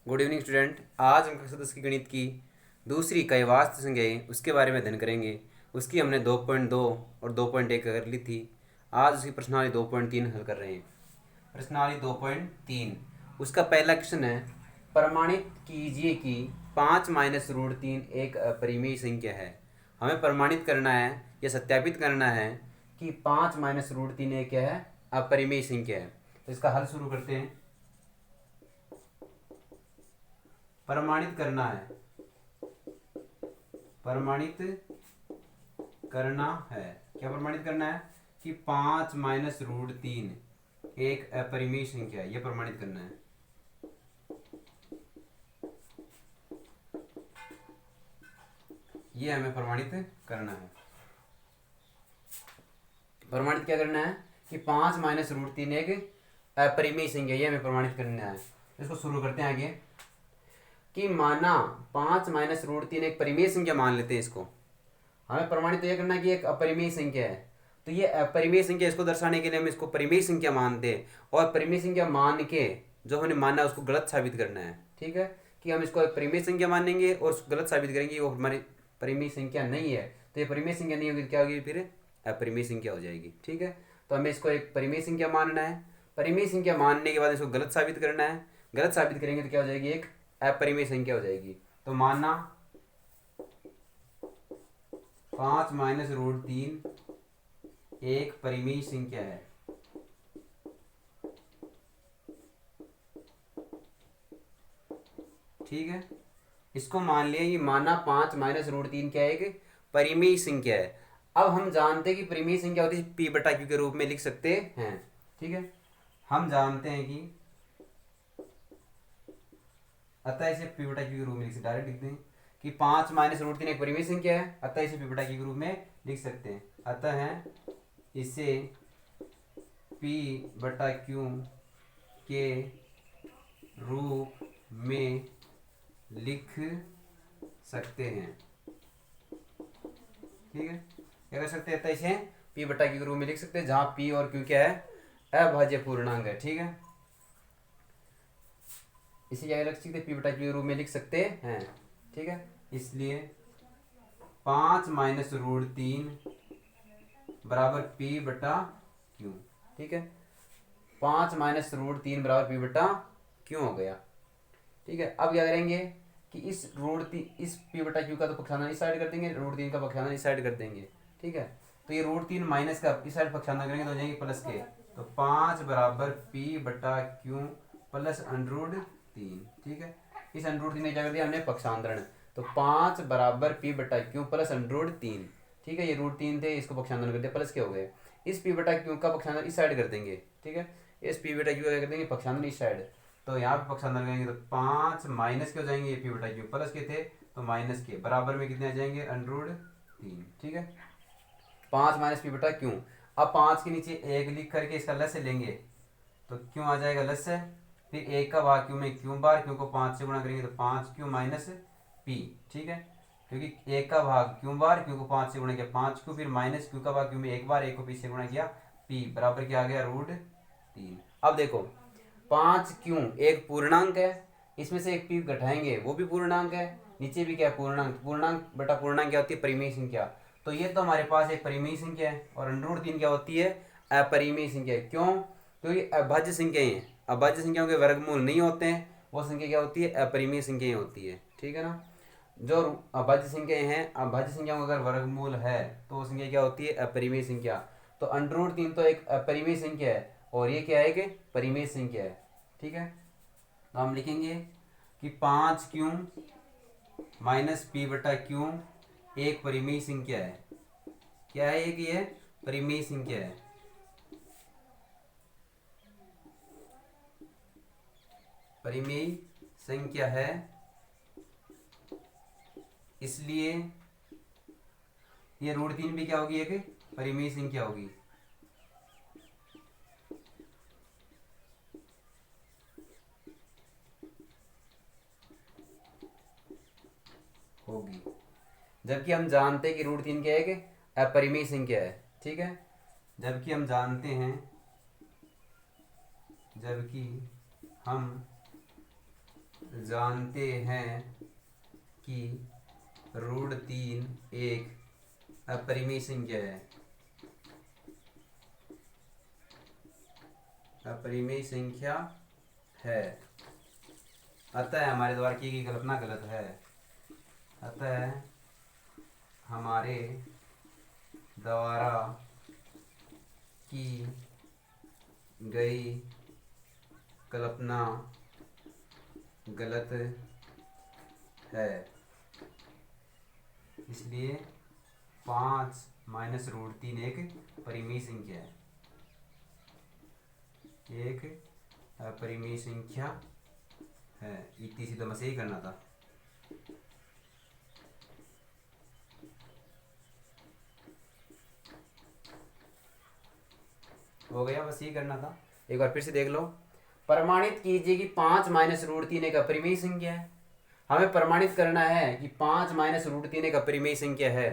Good evening student. आज हम कक्षा 10 की गणित की दूसरी इकाई वास्तु संज्ञाएं उसके बारे में अध्ययन करेंगे। उसकी हमने 2.2 और 2.1 कर ली थी। आज उसकी प्रश्नावली 2.3 हल कर रहे हैं। प्रश्नावली 2.3 उसका पहला क्वेश्चन है, प्रमाणित कीजिए कि 5 - √3 एक अपरिमेय संख्या है। हमें प्रमाणित करना है या सत्यापित करना है कि 5 - √3 एक क्या है, अपरिमेय संख्या है। तो इसका हल शुरू करते हैं। प्रमाणित करना है, प्रमाणित करना है, क्या प्रमाणित करना है कि 5 - √3 एक अपरिमेय संख्या है। यह प्रमाणित करना है। यह हमें प्रमाणित करना है। प्रमाणित क्या करना है कि 5 - √3 एक अपरिमेय संख्या, यह हमें प्रमाणित करना है। इसको शुरू करते हैं आगे कि माना 5 - √3 एक परिमेय संख्या मान लेते हैं। इसको हमें प्रमाणित तो यह करना है कि एक अपरिमेय संख्या है। तो ये अपरिमेय संख्या, इसको दर्शाने के लिए हम इसको परिमेय संख्या मानते हैं और परिमेय संख्या मान के जो हमने माना उसको गलत साबित करना है। ठीक है, कि हम इसको एक परिमेय संख्या मानेंगे और उसको गलत साबित करेंगे वो हमारी परिमेय संख्या नहीं है। तो ये परिमेय संख्या नहीं होगी तो क्या होगी, फिर अपरिमेय संख्या हो जाएगी। ठीक है, तो हमें इसको एक परिमेय संख्या मानना है। परिमेय संख्या मानने के बाद इसको गलत साबित करना है। गलत साबित करेंगे तो क्या हो जाएगी, एक अपरिमेय संख्या हो जाएगी। तो माना 5 - √3 एक परिमेय संख्या है। ठीक है, इसको मान लिया कि माना 5 - √3 क्या है, एक परिमेय संख्या है। अब हम जानते हैं कि परिमेय संख्या होती है P/Q के रूप में लिख सकते हैं। ठीक है, हम जानते हैं कि अतः इसे P/Q के रूप में लिख, डायरेक्ट लिखते हैं कि 5 - √3 एक परिमेय संख्या है, अतः इसे P/Q के रूप में लिख सकते हैं। अतः इसे P/Q के रूप में लिख सकते हैं। ठीक है, क्या कर सकते हैं, तो इसे P/Q के रूप में लिख सकते हैं, जहां P और Q क्या है, अभाज्य पूर्णांक है। ठीक है, इसे क्या लिख सकते हैं, P/Q के रूप में लिख सकते हैं। ठीक है, इसलिए 5 - √3 बराबर P/Q। ठीक है, 5 - √3 बराबर P/Q हो गया। ठीक है, अब क्या करेंगे कि इस P/Q का तो पक्षांतर इस साइड कर देंगे, √3 का पक्षांतर इस साइड कर देंगे। ठीक है, तो ये √3 माइनस का इस साइड पक्षांतर करेंगे तो हो जाएंगे प्लस के। तो 5 बराबर P/Q प्लस √3। ठीक है, इस √3 ने क्या कर दिया, हमने पक्षांतरण। तो 5 बराबर P/Q प्लस √3। ठीक है, ये √3 थे, इसको पक्षांतरण कर दिया, प्लस के हो गए। इस P/Q का पक्षांतर इस साइड कर देंगे। ठीक है, इस P/Q का कर देंगे पक्षांतर इस साइड। तो यहाँ पे पक्षांतर करेंगे तो 5 माइनस के हो जाएंगे, ये P/Q प्लस के थे तो माइनस के, बराबर में कितने आ जाएंगे, √3। ठीक है, 5 - P/Q। अब 5 के नीचे 1 लिख करके इसका लस लेंगे तो क्यों आ जाएगा, लस है। फिर 1 का भाग क्यों में क्यों बार, क्यों को 5 से गुणा करेंगे तो 5Q माइनस P। ठीक है, क्योंकि 1 का भाग क्यों बार, क्यों को 5 से गुणा किया 5Q, फिर माइनस Q का भाग क्यों में 1 बार, 1 को P से गुणा किया P, बराबर क्या आ गया, √3। अब देखो 5Q एक पूर्णांक है, इसमें से एक P घटाएंगे वो भी पूर्णांक है, नीचे भी क्या है, पूर्णांक। पूर्णांक बटा पूर्णांक क्या होती है, परिमेय संख्या। तो ये तो हमारे पास एक परिमेय संख्या है और √3 क्या होती है, अपरिमेय संख्या है। क्यों, क्योंकि अभाज्य संख्याएं हैं, अभाज्य संख्याओं के वर्गमूल नहीं होते हैं, वो संख्या क्या होती है, अपरिमेय संख्याएं होती है। ठीक है ना, जो अभाज्य संख्याएं हैं, अभाज्य संख्याओं का अगर वर्गमूल है तो वो संख्या क्या होती है, अपरिमेय संख्या। तो √3 तो एक अपरिमेय संख्या है और ये क्या है कि परिमेय संख्या है। ठीक है, तो हम लिखेंगे कि 5Q माइनस P/Q एक परिमेय संख्या है। क्या है कि ये परिमेय संख्या है। परिमेय संख्या है, इसलिए ये √3 भी क्या होगी, एक परिमेय संख्या होगी। होगी, जबकि हम जानते हैं कि √3 क्या है कि अपरिमेय संख्या है। ठीक है, जबकि हम जानते हैं, जबकि हम जानते हैं कि √3 एक अपरिमेय संख्या है। अपरिमेय संख्या है, अतः हमारे द्वारा की गई कल्पना गलत है। अतः हमारे द्वारा की गई कल्पना गलत है। इसलिए 5 माइनस √3 एक परिमेय संख्या है, एक अपरिमेय संख्या है। इतनी सी तो बस यही करना था। हो गया, बस यही करना था। एक बार फिर से देख लो। प्रमाणित कीजिए कि 5 माइनस √3 एक अपरिमेय संख्या है। हमें प्रमाणित करना है कि 5 माइनस √3 एक अपरिमेय संख्या है।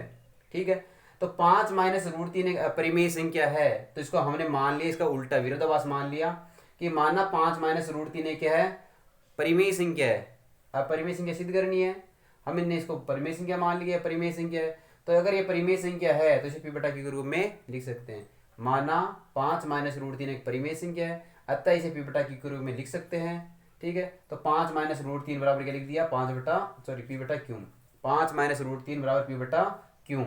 ठीक है, तो 5 माइनस √3 एक अपरिमेय संख्या है, तो इसको हमने मान लिया, इसका उल्टा विरोधाभास मान लिया कि माना 5 माइनस √3 एक क्या है, परिमेय संख्या है। अपरिमेय संख्या सिद्ध करनी है, हमने इसको परिमेय संख्या मान लिया, परिमेय संख्या है। तो अगर ये परिमेय संख्या है तो इसे पी बटा क्यू के रूप में लिख सकते हैं। माना 5 माइनस √3 एक परिमेय संख्या है, अतः इसे पी बटा क्यू के रूप में लिख सकते हैं। ठीक है, तो 5 माइनस √3 बराबर क्या लिख दिया, पी बटा क्यू। 5 माइनस √3 बराबर पी बटा क्यू।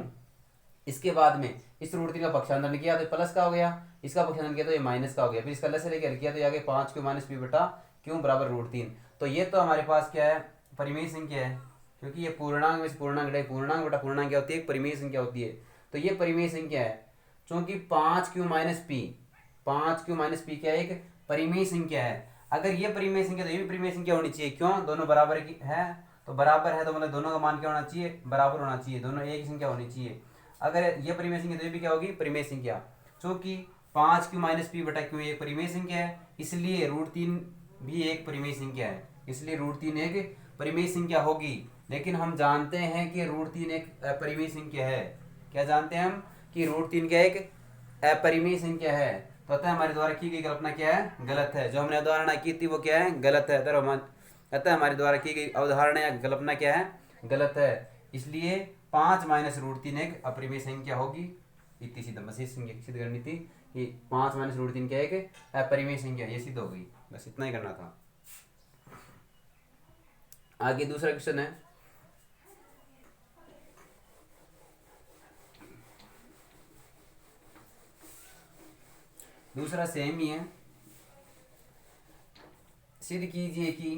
इसके बाद में इस √3 का पक्षांतरण किया तो प्लस का हो गया, इसका पक्षांतरण किया तो ये माइनस का हो गया, फिर इसका लस लेकर किया तो आगे 5 क्यू माइनस पी बटा क्यू बराबर √3। तो ये तो हमारे पास क्या है, परिमेय संख्या है, क्योंकि ये पूर्णांक में से पूर्णांक घटाए पूर्णांक बटा पूर्णांक क्या होती है, एक परिमेय संख्या होती है। तो ये परिमेय संख्या है, चूंकि 5 क्यू माइनस पी क्या है, एक परिमेय संख्या है। अगर ये परिमेय संख्या तो ये भी परिमेय संख्या होनी चाहिए, क्यों, दोनों बराबर की है, तो बराबर है तो मतलब दोनों का मान क्या होना चाहिए, बराबर होना चाहिए, दोनों एक ही संख्या होनी चाहिए। अगर ये परिमेय संख्या तो ये भी क्या होगी, परिमेय संख्या। चूंकि 5 क्यू माइनस पी बटा क्यू एक परिमेय संख्या है, इसलिए √3 भी एक परिमेय संख्या है, इसलिए √3 एक परिमेय संख्या होगी। लेकिन हम जानते हैं कि √3 एक अपरिमेय संख्या है। क्या जानते हैं हम, कि √3 क्या एक अपरिमेय संख्या है। तो अतः हमारे द्वारा की गई कल्पना क्या है, गलत है। जो हमने अवधारणा की थी वो क्या है, गलत है। अतः हमारे द्वारा की गई अवधारणा या कल्पना क्या है, गलत है। इसलिए 5 माइनस √3 एक अपरिमेय संख्या होगी। इतनी सी बस सिद्ध करनी थी कि 5 माइनस √3 क्या है, एक अपरिमेय संख्या, ये सिद्ध हो गई। बस इतना ही करना था। आगे दूसरा क्वेश्चन है, दूसरा सेम ही है। सिद्ध कीजिए कि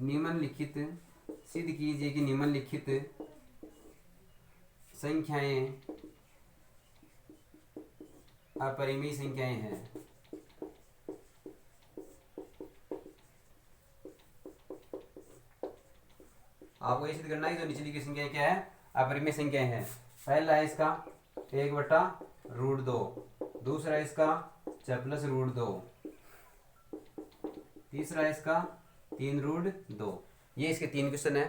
निम्नलिखित सिद्ध कीजिए कि निम्नलिखित संख्याएं अपरिमेय संख्याएं हैं। आपको ये सिद्ध करना है कि जो निचली की संख्याएं क्या है, अपरिमेय संख्याएं हैं। पहला है इसका 1/√2, दूसरा है इसका 6+√2, तीसरा है इसका 3√2। ये इसके 3 क्वेश्चन है।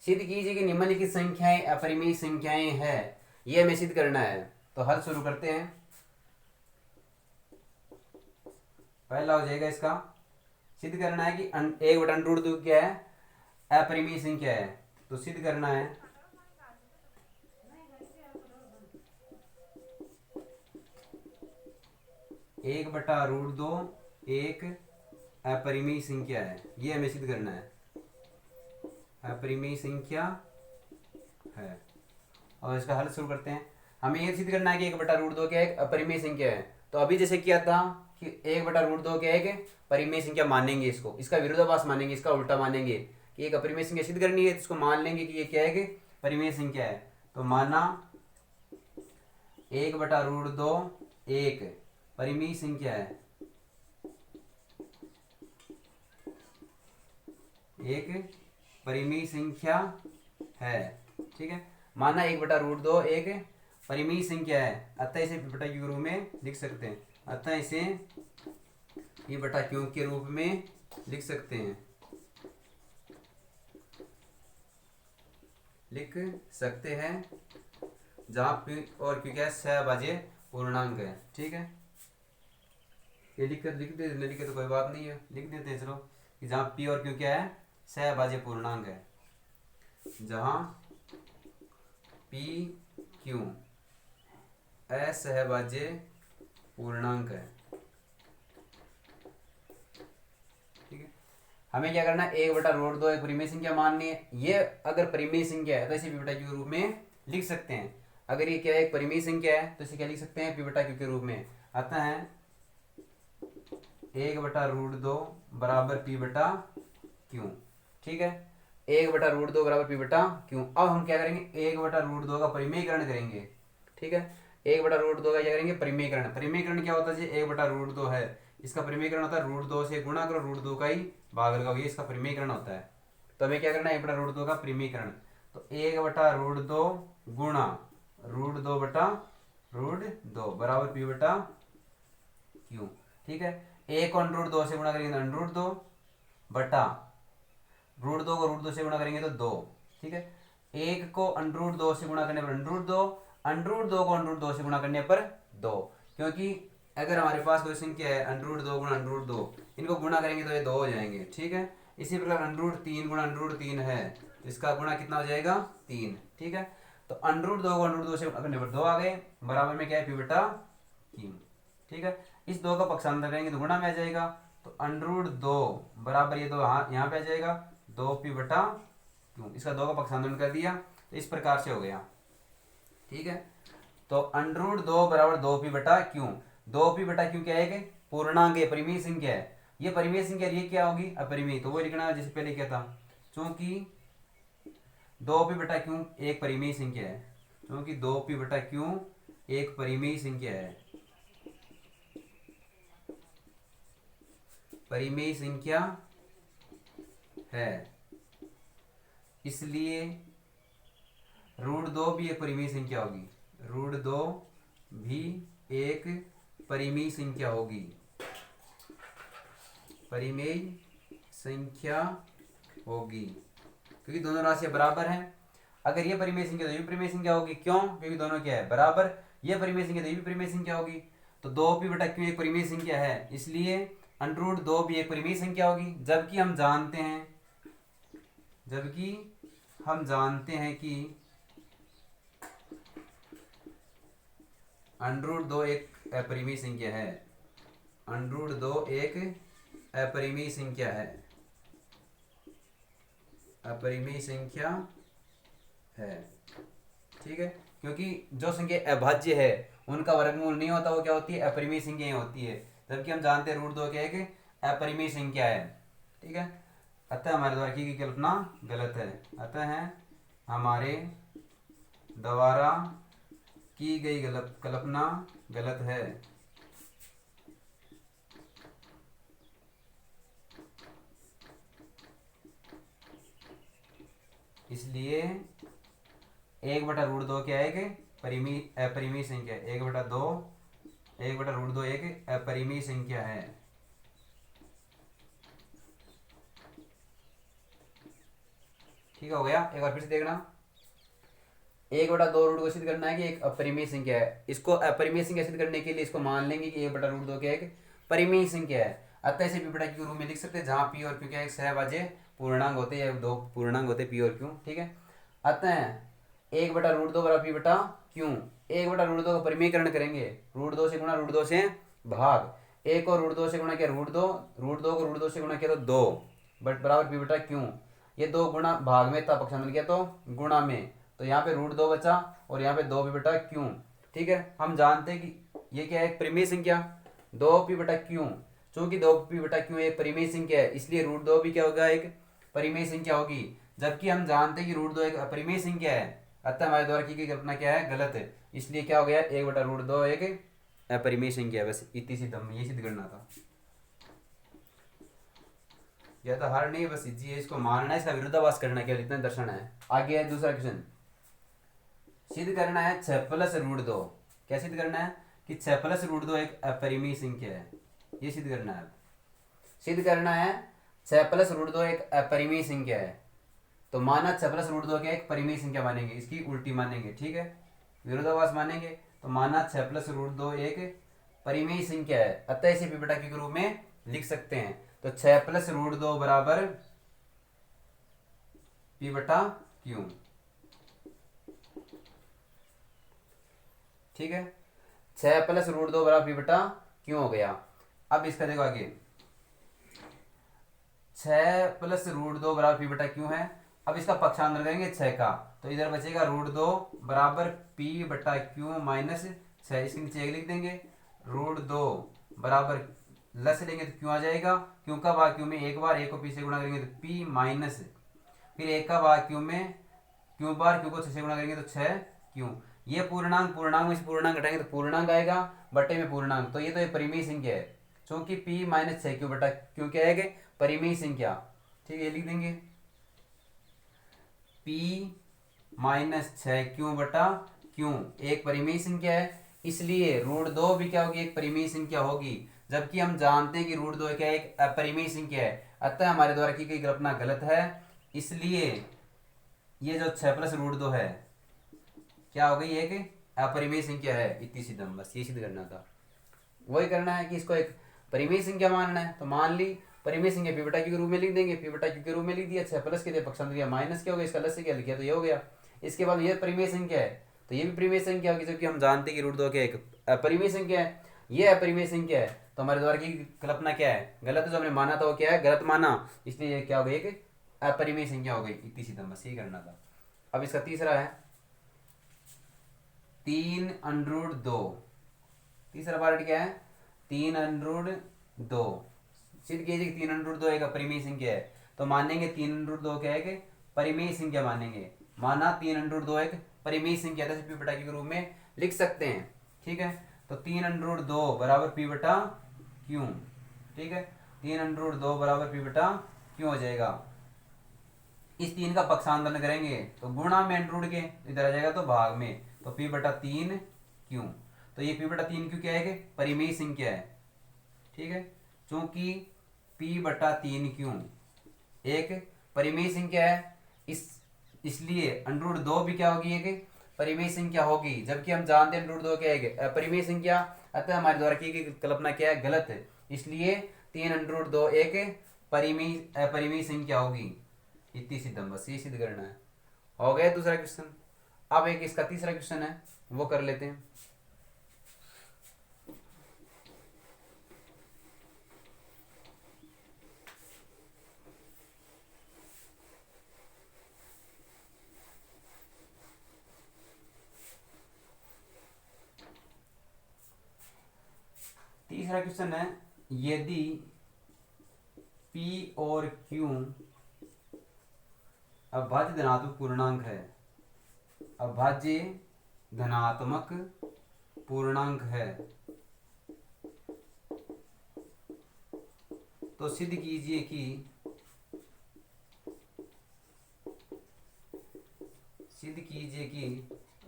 सिद्ध कीजिए कि निम्नलिखित संख्याएं अपरिमेय संख्याएं हैं, ये हमें सिद्ध करना है। तो हल शुरू करते हैं। पहला हो जाएगा इसका, सिद्ध करना है कि 1/√2 क्या है, अपरिमेय संख्या है। तो सिद्ध करना है 1/√2 एक अपरिमेय संख्या है, ये हमें सिद्ध करना है, अपरिमेय संख्या है। और इसका हल शुरू करते हैं। हमें ये सिद्ध करना है कि 1/√2 क्या एक अपरिमेय संख्या है। तो अभी जैसे किया था कि 1/√2 क्या एक परिमेय संख्या मानेंगे, इसको इसका विरोधाभास मानेंगे, इसका उल्टा मानेंगे कि एक अपरिमेय संख्या सिद्ध करनी है, तो इसको मान लेंगे कि ये क्या है, कि परिमेय संख्या है। तो माना 1/√2 एक परिमेय संख्या है, एक परिमेय संख्या है। ठीक है, माना 1/√2 एक परिमेय संख्या है, अतः इसे पी बटा क्यू के रूप में लिख सकते हैं। अतः इसे पी बटा क्यू के रूप में लिख सकते हैं, लिख सकते हैं। जहाँ पी और क्यू क्या है, सहभाज्य पूर्णांक है। ठीक है, ये लिख दे, नहीं लिखे तो कोई बात नहीं है, लिख देते हैं चलो, कि जहाँ पी और क्यू क्या है, सहभाज्य पूर्णांक है। जहाँ पी क्यू असहभाज्य पूर्णांक है। ठीक है, हमें क्या करना है, एक बटा रूट दो एक परिमेय संख्या माननी है। ये अगर परिमेय संख्या है तो इसे पी बटा क्यू के रूप में लिख सकते हैं। अगर ये क्या है, एक परिमेय संख्या है तो इसे क्या लिख सकते हैं, पी बटा क्यू के रूप में। आता है एक बटा रूट दो बराबर पी बटा क्यू। ठीक है, एक बटा रूट दो बराबर पी बटा क्यू। अब हम क्या करेंगे, एक बटा रूट दो का परिमेयकरण करेंगे। ठीक है, एक बटा रूट दो का क्या करेंगे, परिमेयकरण। परिमेयकरण क्या होता है जी, एक बटा रूट दो है, इसका परिमेयकरण होता है रूट दो से गुणा करो, रूट दो का ही भाग लगाओ, ये इसका परिमेयकरण होता है। तो हमें क्या करना है, एक बटा रूट दो का परिमेयकरण। तो एक बटा रूट दो गुणा रूट दो बटा रूट दो बराबर पी बटा क्यू। ठीक है, एक को अंडर रूट दो से गुणा करेंगे तो अंडर रूट दो बटा रूट दो को रूट दो से गुणा करेंगे तो दो। ठीक है, एक को अंडर रूट दो से गुणा करने पर अंडर रूट दो, अंडर रूट दो को अंडर रूट दो से गुणा करने पर दो। क्योंकि अगर हमारे पास कोई संख्या है अंडर रूट दो गुणा अंडर रूट दो, इनको गुणा करेंगे तो ये दो हो जाएंगे। ठीक है, इसी प्रकार अंडर रूट तीन गुणा अंडर रूट तीन है, इसका गुणा कितना हो जाएगा, तीन। ठीक है, तो अंडर रूट दो को अंडर रूट दो से गुणा करने पर दो आ गए, बराबर में क्या है, पी बटा क्यू। ठीक है, इस दो का पक्षांतर करेंगे तो गुणा में आ जाएगा, तो अंडर रूट दो बराबर ये दो यहाँ पे आ जाएगा, दो पी बटा क्यू। इसका दो का पक्षांतरण कर दिया तो इस प्रकार से हो गया। ठीक है, तो अंडर रूट दो बराबर दो पी बटा क्यू। दो पी बटा क्यू क्या है कि पूर्णांक है, परिमेय संख्या है। ये परिमेय संख्या, ये क्या होगी, अपरिमेय, तो वो लिखना जैसे पहले क्या था, क्योंकि दो पी बटा क्यू एक परिमेय संख्या है, क्योंकि दो पी बटा क्यू एक परिमेय संख्या है, परिमेय संख्या है, इसलिए रूट दो भी एक परिमेय संख्या होगी, रूट दो भी एक परिमेय संख्या होगी, परिमेय संख्या होगी, क्योंकि दोनों राशियां बराबर हैं। अगर ये परिमेय संख्या तो ये परिमेय संख्या होगी, क्यों, क्योंकि दोनों क्या है, बराबर। ये परिमेय संख्या तो ये भी परिमेय संख्या होगी। तो दो पी बटा क्यू एक परिमेय संख्या है, इसलिए अंडर रूट दो भी एक परिमेय संख्या होगी। जबकि हम जानते हैं, जबकि हम जानते हैं कि अंडर रूट दो एक अपरिमेय संख्या है, अंडर रूट दो एक अपरिमेय संख्या है, अपरिमेय संख्या है। ठीक है, क्योंकि जो संख्या अभाज्य है उनका वर्गमूल नहीं होता, वो क्या होती है, अपरिमेय संख्या होती है। जबकि हम जानते हैं रूट दो क्या है कि अपरिमेय संख्या है। ठीक है, अतः हमारे द्वारा की गई कल्पना गलत है, अतः हमारे द्वारा की गई कल्पना गलत है। इसलिए एक बटा रूट दो क्या है कि परिमेय अपरिमेय संख्या, एक बटा दो, एक बटा रूट दो एक अपरिमेय संख्या है। ठीक हो गया, एक बार फिर से देखना, एक बटा दो रूट को सिद्ध करना है कि एक अपरिमेय संख्या है। इसको अपरिमेय संख्या सिद्ध करने के लिए इसको मान लेंगे कि एक बटा रूट दो क्या है, एक परिमेय संख्या है। अतः इसे पी बटा क्यू रूप में लिख सकते हैं, जहां पी और क्यू क्या है, सहभाज्य पूर्णांक होते हैं, दो पूर्णांक होते हैं पी और क्यू। ठीक है, अतः एक बटा रूट दो बराबर पी बटा क्यू। एक बटा रूट दो का परिमेयकरण करेंगे, रूट दो से गुणा रूट दो से भाग, एक और रूट दो से गुणा किया रूट दो, रूट दो को रूट दो से गुणा किया तो दो, बट बराबर पी बटा क्यू। ये दो गुणा भाग में था, पक्षांतर किया तो गुणा में, तो यहाँ पे रूट दो बचा और यहाँ पे दो पी बटा क्यू। ठीक है, हम जानते हैं कि ये क्या है, परिमेय संख्या, दो पी बटा क्यू। चूंकि दो पी बटा क्यू एक परिमेय संख्या है, इसलिए रूट दो भी क्या होगा, एक परिमेय संख्या होगी। जबकि हम जानते हैं कि रूट दो एक अपरिमेय संख्या है, अतः हमारे द्वारा की गई कल्पना क्या है, गलत है। इसलिए क्या हो गया, एक बटा रूट दो एक अपरिमेय संख्या है। बस इतनी सी दम ये सिद्ध करना था, यह तो हार नहीं है, बस जी इसको मानना है, इसका विरोधाभास करना है, केवल इतना दर्शाना है। आगे है दूसरा क्वेश्चन, सिद्ध करना है 6 प्लस रूट दो। क्या सिद्ध करना है कि 6 प्लस रूट दो एक अपरिमेय संख्या है, ये सिद्ध करना है। सिद्ध करना है 6 प्लस रूट दो एक अपरिमेय संख्या है। तो माना 6 प्लस रूट दो क्या एक परिमेय संख्या मानेंगे, इसकी उल्टी मानेंगे। ठीक है, विरोधाभास मानेंगे तो माना 6+√2 एक परिमेय संख्या है, अतः इसे p बटा q के रूप में लिख सकते हैं। तो 6+√2 बराबर p बटा q। ठीक है, 6+√2 बराबर p बटा q हो गया। अब इसका देखो आगे, 6+√2 बराबर p बटा q है। अब इसका पक्षांतर करेंगे 6 का, तो इधर बचेगा √2 बराबर p बटा q माइनस 6। इसके नीचे एक लिख देंगे, √2 बराबर लस लेंगे तो क्यों आ जाएगा, क्यों का भाग क्यों में एक बार, एक को p से गुणा करेंगे तो p माइनस, फिर एक का भाग क्यों में क्यों बार, क्यों को 6 से गुणा करेंगे तो 6 क्यों। ये पूर्णांक पूर्णांक में से पूर्णांक घटाएंगे तो पूर्णांक आएगा, बटे में पूर्णांक, तो ये तो एक परिमेय संख्या है, क्योंकि p माइनस 6 क्यों बटा क्यों क्या है, परिमेय संख्या। ठीक है, ये लिख देंगे p माइनस 6 क्यों बटा क्यों एक परिमेय संख्या है, इसलिए √2 भी क्या होगी, एक परिमेय संख्या होगी। जबकि हम जानते हैं कि √2 क्या एक अपरिमेय संख्या है, अतः हमारे द्वारा की गई कल्पना गलत है। इसलिए ये जो 6+√2 है क्या हो गई, एक अपरिमेय संख्या है। इतनी सी दम, बस ये सिद्ध करना था। वही करना है कि इसको एक परिमेय संख्या मानना है, तो मान ली परिमेय संख्या p बटा q के रूप में लिख देंगे, p बटा q के रूप में लिख दिया, 6 प्लस के थे पक्षांतर किया माइनस क्या हो गया, इसका लस से क्या लिखा तो ये हो गया। इसके बाद ये परिमेय संख्या है तो ये भी परिमेय संख्या होगी, जबकि हम जानते हैं कि √2 क्या एक अपरिमेय संख्या है, ये अपरिमेय संख्या है, तो हमारे द्वारा की कल्पना क्या है, गलत है। जो हमने माना था वो क्या है, गलत माना, इसलिए ये क्या हो गई, एक अपरिमेय संख्या हो गई। इतनी सी दम, बस यही करना था। अब इसका तीसरा है 3√2। तीसरा पार्ट क्या है, 3√2। सिद्ध कीजिए कि 3√2 एक अपरिमेय संख्या है, तो मानेंगे 3√2 क्या है कि परिमेय संख्या मानेंगे। माना 3√2 एक परिमेय संख्या है, p बटा q के रूप में लिख सकते हैं। ठीक है, तो 3√2 बराबर p बटा q। ठीक है, 3√2 बराबर p बटा q हो जाएगा। इस 3 का पक्षांतर करेंगे तो गुणा में अंडर रूट के इधर आ जाएगा तो भाग में, तो p बटा 3q। तो ये p बटा 3q क्या है कि परिमेय संख्या है। ठीक है, क्योंकि p बटा 3q एक परिमेय संख्या है, इसलिए √2 भी क्या होगी, एक परिमेय संख्या होगी। जबकि हम जानते हैं √2 क्या है, अपरिमेय संख्या, अतः हमारे द्वारा की गई कल्पना क्या है, गलत है। इसलिए 3√2 एक अपरिमेय संख्या होगी। इतनी सी दम, बस ये सिद्ध करना है। हो गया दूसरा क्वेश्चन। अब एक इसका तीसरा क्वेश्चन है, वो कर लेते हैं। तीसरा क्वेश्चन है, यदि p और q अभाज्य धनात्मक पूर्णांक है, अभाज्य धनात्मक पूर्णांक है, तो सिद्ध कीजिए कि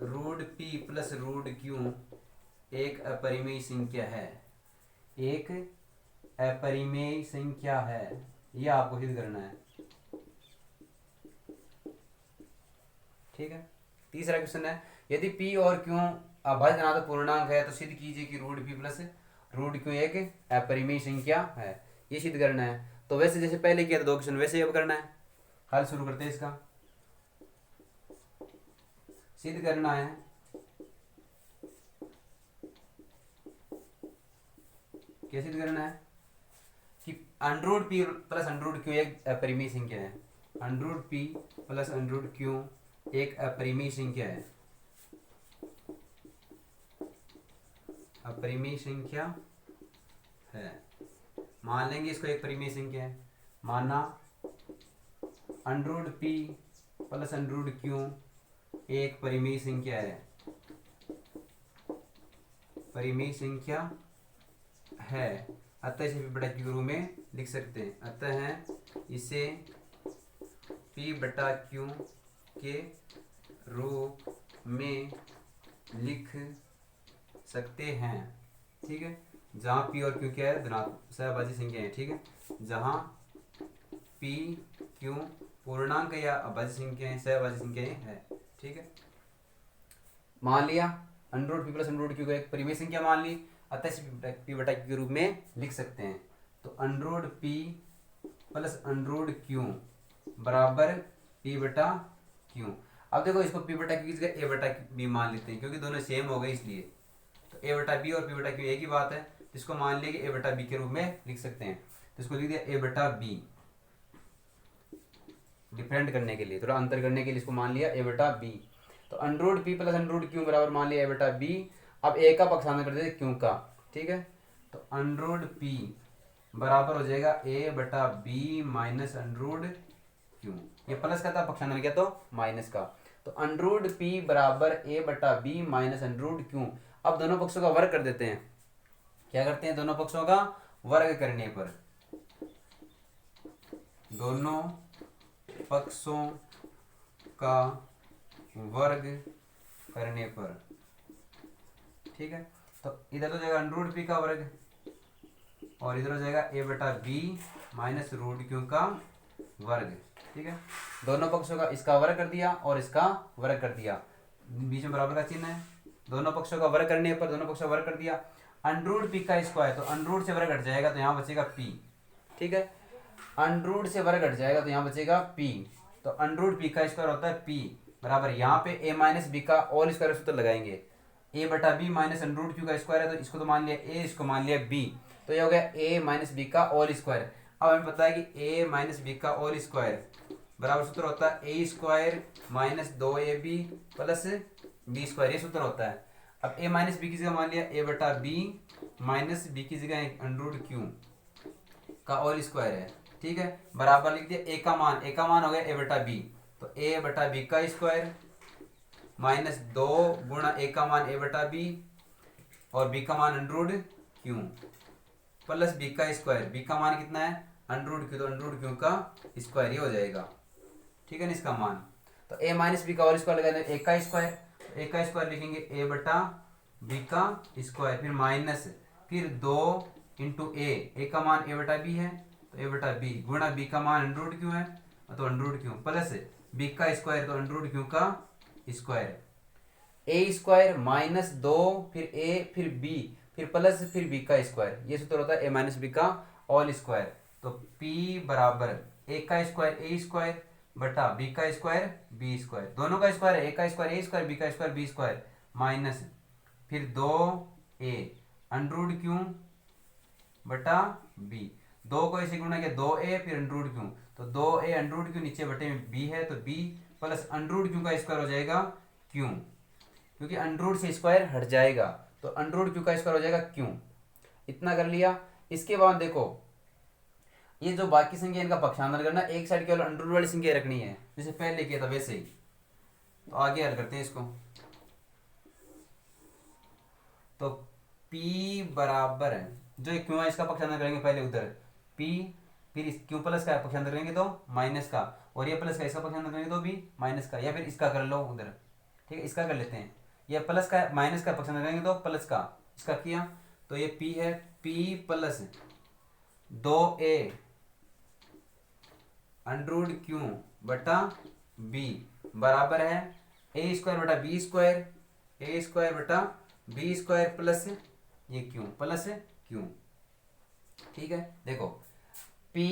√p प्लस √q एक अपरिमेय संख्या है, एक अपरिमेय संख्या है। यह आपको सिद्ध करना है। ठीक है, तीसरा क्वेश्चन है, यदि p और q अभाज्य धनात्मक पूर्णांक है तो सिद्ध कीजिए कि √p प्लस √q एक अपरिमेय संख्या है। ये सिद्ध करना है। तो वैसे जैसे पहले किया था 2 क्वेश्चन, वैसे ही अब करना है। हल शुरू करते हैं इसका। सिद्ध करना है क्या, सिद्ध करना है कि √p प्लस √q एक अपरिमेय संख्या है। √p प्लस √q एक अपरिमेय संख्या है, अपरिमेय संख्या है। मान लेंगे इसको एक परिमेय संख्या है। माना √p प्लस √q एक परिमेय संख्या है, परिमेय संख्या है, अतः इसे p बटा q के रूप में लिख सकते हैं। अतः इसे p बटा q के रूप में लिख सकते हैं। ठीक है, जहाँ p और q क्या है, धनात्मक सहभाज्य संख्या है। ठीक है, जहाँ p q पूर्णांक या अभाज्य संख्याएं, सहभाज्य संख्याएं है। ठीक है, मान लिया under root P plus under root Q का एक परिमेय संख्या मान ली, अतः इसे पी बटा क्यू के रूप में लिख सकते हैं। तो under root P plus under root Q बराबर पी बटा क्यू। अब देखो इसको पी बटा क्यू की जगह ए बटा बी मान लेते हैं क्योंकि दोनों सेम हो गए इसलिए। तो ए बटा बी और पी बटा क्यू एक ही बात है, तो इसको मान लिया कि ए बटा बी के रूप में लिख सकते हैं। तो इसको लिख दिया ए बटा बी, डिफरेंट करने के लिए, थोड़ा अंतर करने के लिए इसको मान लिया ए बटा बी। तो under root P plus under root Q बराबर मान लिया ए बटा बी। अब ए का पक्षांतर कर देते क्यू का, ठीक है। तो अंडर रूट पी बराबर हो जाएगा ए बटा B minus under root Q. ये प्लस का था, पक्षांतर किया तो माइनस का। तो अंडर रूट पी बराबर ए बटा B minus under root Q. अब दोनों पक्षों का वर्ग कर देते हैं। क्या करते हैं, दोनों पक्षों का वर्ग करने पर, दोनों पक्षों का वर्ग करने पर, ठीक है। तो इधर हो जाएगा अंडर रूट पी का वर्ग और इधर हो जाएगा ए बटा बी माइनस रूट क्यू का वर्ग, ठीक है। दोनों पक्षों का इसका वर्ग कर दिया और इसका वर्ग कर दिया, बीच में बराबर का चिन्ह है। दोनों पक्षों का वर्ग करने पर दोनों पक्षों का वर्ग कर दिया। अंडर रूट पी का स्क्वायर, तो अंडर रूट से वर्ग हट जाएगा तो यहाँ बचेगा पी, ठीक है। अंडर रूट से वर्ग हट जाएगा तो यहाँ बचेगा पी। तो अंडर रूट पी का स्क्वायर होता है पी बराबर, यहाँ पे ए माइनस बी का ऑल स्क्वायर सूत्र लगाएंगे। ए बटा B minus under root Q का स्क्वायर है, तो इसको तो मान लिया ए, इसको मान लिया बी, तो ये हो गया ए माइनस बी का ऑल स्क्वायर। अब हमें पता है कि ए माइनस बी का ऑल स्क्वायर बराबर सूत्र होता है A square minus 2ab plus B square, ये सूत्र होता है। अब ए माइनस बी की जगह मान लिया ए बटा बी माइनस बी की जगह अंडर रूट क्यू का ऑल स्क्वायर है, ठीक है। बराबर लिख दिया ए का मान हो गया ए बटा बी, तो ए बटा बी का स्क्वायर माइनस 2 गुणा ए का मान ए बटा बी और बी का मान under root Q plus B का स्क्वायर, बी का मान कितना है अंडर रूट क्यू, तो अंडर रूट क्यू का स्क्वायर ही हो जाएगा, ठीक है ना इसका मान। तो ए माइनस बी का और स्क्वायर लगा देंगे, ए का स्क्वायर, ए का स्क्वायर लिखेंगे ए बटा बी का स्क्वायर, फिर माइनस, फिर 2 इंटू ए का मान ए बटा बी है तो ए बटा बी गुणा बी का मान अंडर रूट क्यू है तो under root Q plus B का स्क्वायर तो अंडर रूट क्यू का स्क्वायर, ए स्क्वायर माइनस 2 फिर ए फिर बी फिर प्लस फिर बी का स्क्वायर, ये सूत्र होता है ए माइनस बी का ऑल स्क्वायर। तो p बराबर ए का स्क्वायर ए स्क्वायर बटा बी का स्क्वायर बी स्क्वायर, दोनों का स्क्वायर है, ए का स्क्वायर ए स्क्वायर बी का स्क्वायर बी स्क्वायर माइनस फिर 2a अंडर रूट क्यू बटा बी, 2 को ऐसे गुणा किया 2a फिर अंडर रूट क्यू, तो 2a अंडर रूट क्यू नीचे बटे में b है तो b plus under root Q का स्क्वायर हो जाएगा क्यू, क्योंकि अंडर रूट से स्क्वायर हट जाएगा तो अंडर रूट क्यू का स्क्वायर हो जाएगा क्यू। इतना कर लिया। इसके बाद देखो ये जो बाकी संख्या इनका पक्षांतर करना, एक साइड केवल अंडर रूट वाली संख्या रखनी है जैसे पहले किया था वैसे ही। तो आगे हल करते हैं इसको। तो p बराबर है जो क्यू है इसका पक्षांतर करेंगे पहले उधर p, फिर इस क्यू प्लस का पक्षांतर करेंगे तो माइनस का, और ये प्लस का इसका पक्षांतर करेंगे तो भी माइनस का, या फिर इसका कर लो उधर, ठीक है। इसका कर लेते हैं, ये प्लस का माइनस का पक्षांतर करेंगे तो प्लस का, इसका किया तो ये p है p plus 2a under root Q बटा b बराबर है ए स्क्वायर बटा बी स्क्वायर, ए स्क्वायर बटा बी स्क्वायर प्लस ये क्यू प्लस क्यू, ठीक है। देखो p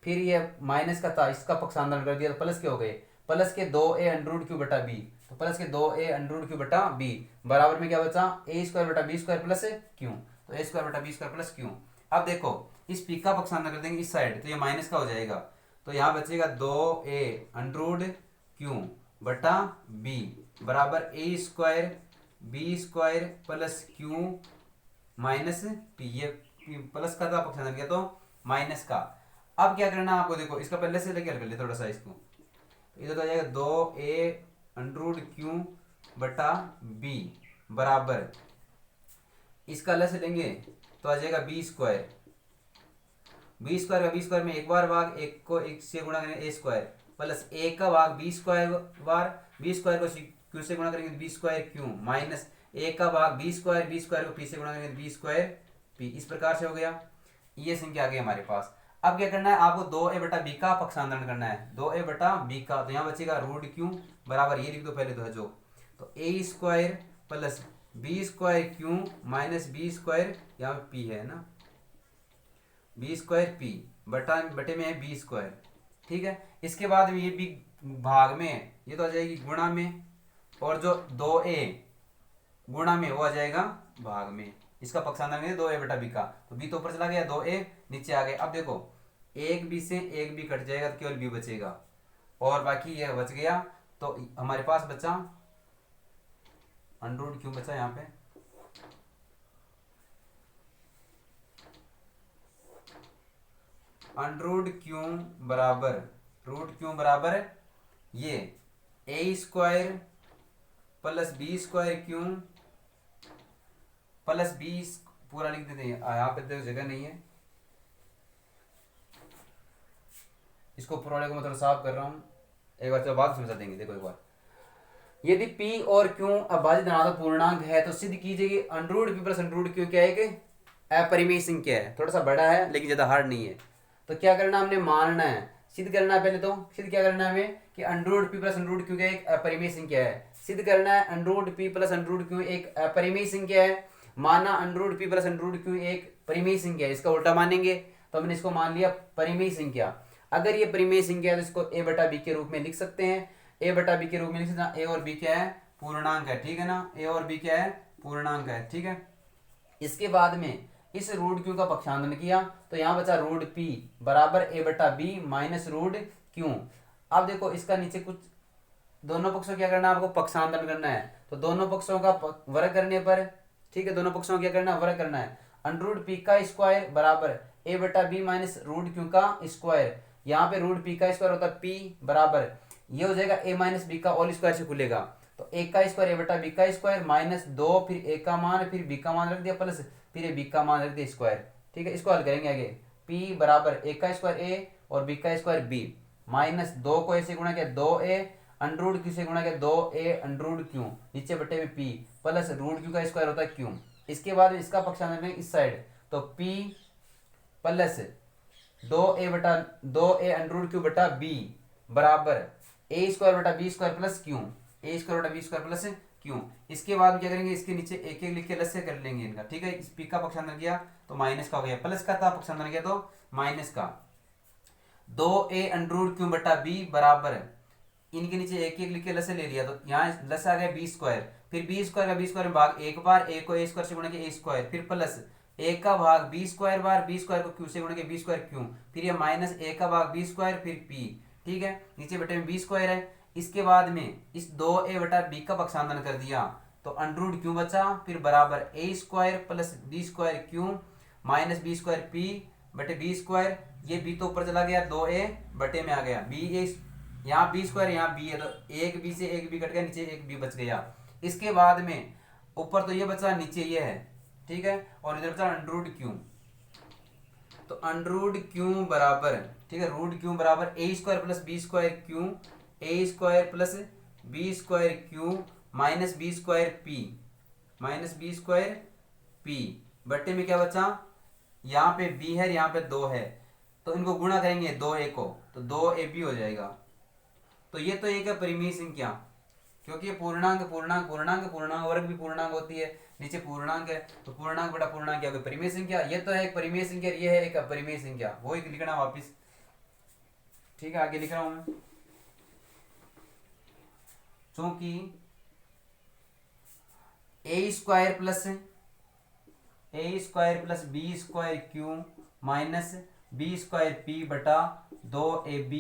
फिर ये माइनस का था इसका पक्षांतर कर दिया तो प्लस के हो गए, प्लस के 2a अंडर रूट क्यू बटा b, तो प्लस के 2a अंडर रूट क्यू बटा b बराबर में क्या बचा ए स्क्वायर बटा बी स्क्वायर प्लस क्यू, तो ए स्क्वायर बटा बी स्क्वायर प्लस क्यू। अब देखो इस p का पक्षांतर कर देंगे इस साइड तो ये माइनस का हो जाएगा, तो यहाँ बचेगा 2a अंडर रूट क्यू बटा b बराबर A square B square plus Q minus p, ये प्लस का था पक्षांतर किया तो माइनस का। अब क्या करना है आपको, देखो इसका पहले से लेके कर ले थोड़ा सा इसको, तो इधर तो आ जाएगा 2a अंडर रूट क्यू बटा b बराबर इसका अलग से लेंगे तो आ जाएगा बी स्क्वायर, बी स्क्वायर का बी स्क्वायर में एक बार भाग, एक को एक से गुणा करेंगे ए स्क्वायर प्लस ए का भाग बी स्क्वायर बार, बी स्क्वायर को क्यू से गुणा करेंगे B square Q minus A का भाग बी स्क्वायर को पी से गुणा करेंगे बी स्क्वायर पी। इस प्रकार से हो गया, ये संख्या आ गई हमारे पास। अब क्या करना है आपको 2a बटा बी का पक्षांतरण करना है, 2a बटा बी का, तो यहाँ बचेगा रूट क्यू बराबर ये लिख दो पहले तो है जो तो A square plus B square Q minus B square, यहाँ पे पी है ना, बी स्क्वायर पी बटा बटे में है बी स्क्वायर। ठीक है, इसके बाद में ये बी भाग में है, ये तो आ जाएगी गुणा में, और जो 2a गुणा में वो आ जाएगा भाग में। इसका पक्षांतर करेंगे 2a बटा बी का, तो बी तो ऊपर चला गया, 2a नीचे आ गया। अब देखो एक बी से एक बी कट जाएगा तो केवल बी बचेगा, और बाकी यह बच गया। तो हमारे पास बचा अंडर क्यों बचा यहाँ पे, अंडर क्यों बराबर रूट क्यों बराबर ये ए स्क्वायर प्लस बी स्क्वायर क्यों प्लस बी, पूरा लिख देते हैं यहाँ पे, तो जगह नहीं है, इसको पूरा को मैं थोड़ा साफ कर रहा हूँ, एक बार तो बात समझा देंगे। देखो एक बार, यदि p और q अभाज्य धनात्मक पूर्णांक है तो सिद्ध कीजिए कि under p plus under q क्या है कि अपरिमेय संख्या है। थोड़ा सा बड़ा है लेकिन ज्यादा हार्ड नहीं है। तो क्या करना, हमने मानना है, सिद्ध करना है। पहले तो सिद्ध क्या करना है हमें कि under p plus under q क्या एक अपरिमेय संख्या है। सिद्ध करना है under p plus under q एक अपरिमेय संख्या है। माना under p plus under q एक परिमेय संख्या है, इसका उल्टा मानेंगे तो हमने इसको मान लिया परिमेय संख्या। अगर ये परिमेय संख्या है तो इसको a बटा b के रूप में लिख सकते हैं। a बटा b के रूप में लिख सकते हैं, a और b क्या है, पूर्णांक है। ठीक है ना, a और b क्या है, पूर्णांक है। ठीक है, इसके बाद में इस रूट क्यू का पक्षांतरण किया तो यहाँ बचा रूट p बराबर a बटा बी माइनस रूट क्यू। अब देखो इसका नीचे कुछ, दोनों पक्षों क्या करना है, आपको पक्षांतरण करना है। तो दोनों पक्षों का वर्ग करने पर, ठीक है, दोनों पक्षों को क्या करना है, वर्ग करना है। अंडर रूट पी का स्क्वायर बराबर a बटा बी माइनस रूट क्यू का स्क्वायर। यहाँ पे रूट पी का स्क्वायर होता है p बराबर, ये हो जाएगा a माइनस बी का होल स्क्वायर से खुलेगा, तो a का स्क्वायर a बटा बी का स्क्वायर माइनस 2, फिर a का मान, फिर b का मान रख दिया प्लस, फिर b का मान रख दिया स्क्वायर। ठीक है, इसको हल करेंगे आगे, p बराबर a का स्क्वायर a और b का स्क्वायर b माइनस 2 को ऐसे गुणा किया 2a अंडर रूट क्यू से गुणा किया 2a अंडर रूट क्यू नीचे बटे में p प्लस रूट क्यू का स्क्वायर होता है क्यू। इसके बाद इसका पक्षांतर करेंगे इस साइड, तो p प्लस 2a बटा 2a अंडर रूट क्यू बटा b बराबर a स्क्वायर बटा b square plus Q, a square बटा b स्क्वायर प्लस क्यू। इसके बाद क्या करेंगे, इसके नीचे एक एक लिख के अलग से कर लेंगे इनका। ठीक है, इस p का पक्षांतर किया तो माइनस का हो गया, प्लस का था पक्षांतर किया तो माइनस का। 2a अंडर रूट क्यू बटा b बराबर, इनके नीचे एक एक लिख के लस ले लिया तो यहाँ लस आ गया बी स्क्वायर, फिर बी स्क्वायर का बी स्क्वायर में भाग एक बार, ए को ए स्क्वायर से गुणा के ए स्क्वायर, फिर प्लस ए का भाग बी स्क्वायर बार, बी स्क्वायर को क्यू से गुणा के बी स्क्वायर क्यू, फिर ये माइनस ए का भाग बी स्क्वायर फिर पी। ठीक है, नीचे बटे में बी स्क्वायर है। इसके बाद में इस 2a बटा बी का पक्षांतरण कर दिया तो अंडर रूट क्यू बचा, फिर बराबर A square plus B square Q minus B square P बटे बी स्क्वायर, ये बी तो ऊपर चला गया 2a बटे में आ गया बी, ए यहाँ बी स्क्वायर यहाँ बी है तो एक बी से एक बी कट गया, नीचे एक बी बच गया। इसके बाद में ऊपर तो ये बचा, नीचे ये है। ठीक है, और इधर बचा अंडर रूट क्यू, तो अंडर रूट क्यू बराबर, ठीक है, रूट क्यू बराबर A square plus B square Q, A square plus B square Q minus B square P, minus B square P बट्टे में क्या बचा, यहाँ पे बी है यहाँ पे 2 है तो इनको गुणा करेंगे 2a को तो 2ab हो जाएगा। तो ये तो एक है परिमेय संख्या, क्योंकि ये पूर्णांक पूर्णांक पूर्णांक पूर्णांक वर्ग भी पूर्णांक होती है, नीचे पूर्णांक है तो पूर्णांक बटा पूर्णांक क्या होगा, परिमेय संख्या। ये तो है एक परिमेय संख्या, ये है एक अपरिमेय संख्या, वो एक लिखना वापिस। ठीक है, आगे लिख रहा हूं मैं, चूंकि A square plus B square Q minus B square P बटा 2ab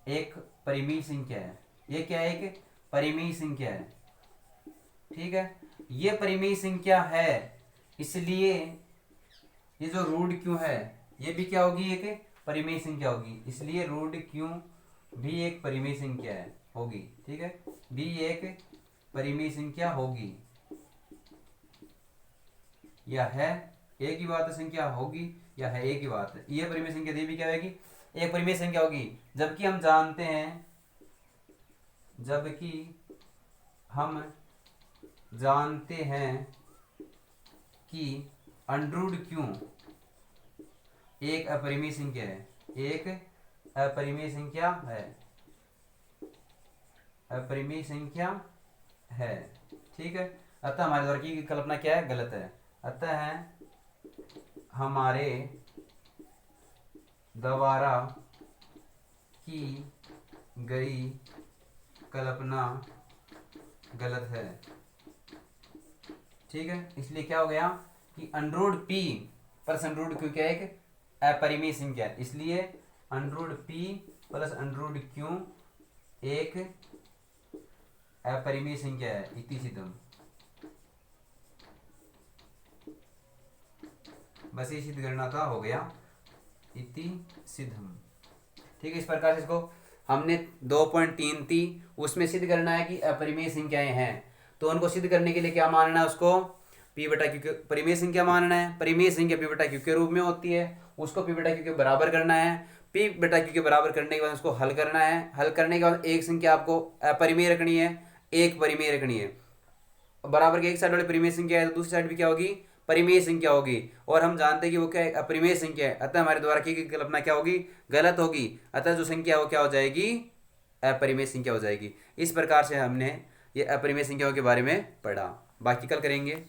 एक परिमेय संख्या है। ये क्या है, एक परिमेय संख्या है। ठीक है, ये परिमेय संख्या है, इसलिए ये जो रूट क्यू है ये भी क्या होगी, एक परिमेय संख्या होगी, इसलिए रूट क्यू भी एक परिमेय संख्या है होगी। ठीक है, भी एक परिमेय संख्या होगी, या है एक ही बात, संख्या होगी या है एक ही बात है। यह परिमेय संख्या भी क्या होगी, एक परिमेय संख्या होगी। जबकि हम जानते हैं, जबकि हम जानते हैं कि अंडर रूट क्यू एक अपरिमेय संख्या है, एक अपरिमेय संख्या है, अपरिमेय संख्या है। ठीक है, अतः हमारे द्वारा की गई कल्पना क्या है, गलत है। अतः हमारे द्वारा की गई कल्पना गलत है। ठीक है, इसलिए क्या हो गया कि under root P plus under root Q क्या है, एक अपरिमेय संख्या है, इसलिए under root P plus under root Q एक अपरिमेय संख्या है, इति सिद्धम। बस ये सिद्ध करना था, हो गया, इति सिद्धम। ठीक है, इस प्रकार से इसको हमने 2.3 थी, उसमें सिद्ध करना है कि अपरिमेय संख्याएं हैं, तो उनको सिद्ध करने के लिए क्या मानना है, उसको पी बटा क्यू के परिमेय संख्या मानना है। परिमेय संख्या पी बटा क्यू के रूप में होती है, उसको पी बटा क्यू के बराबर करना है। पी बटा क्यू के बराबर करने के बाद उसको हल करना है। हल करने के बाद एक संख्या आपको अपरिमेय रखनी है, एक परिमेय रखनी है। बराबर के एक साइड वाले परिमेय संख्या है तो दूसरी साइड भी क्या होगी, परिमेय संख्या होगी। और हम जानते हैं कि वो क्या है, अपरिमेय संख्या है, अतः हमारे द्वारा की गई कल्पना क्या होगी, गलत होगी। अतः जो संख्या है वो क्या हो जाएगी, अपरिमेय संख्या हो जाएगी। इस प्रकार से हमने ये अपरिमेय संख्याओं के बारे में पढ़ा, बाकी कल करेंगे।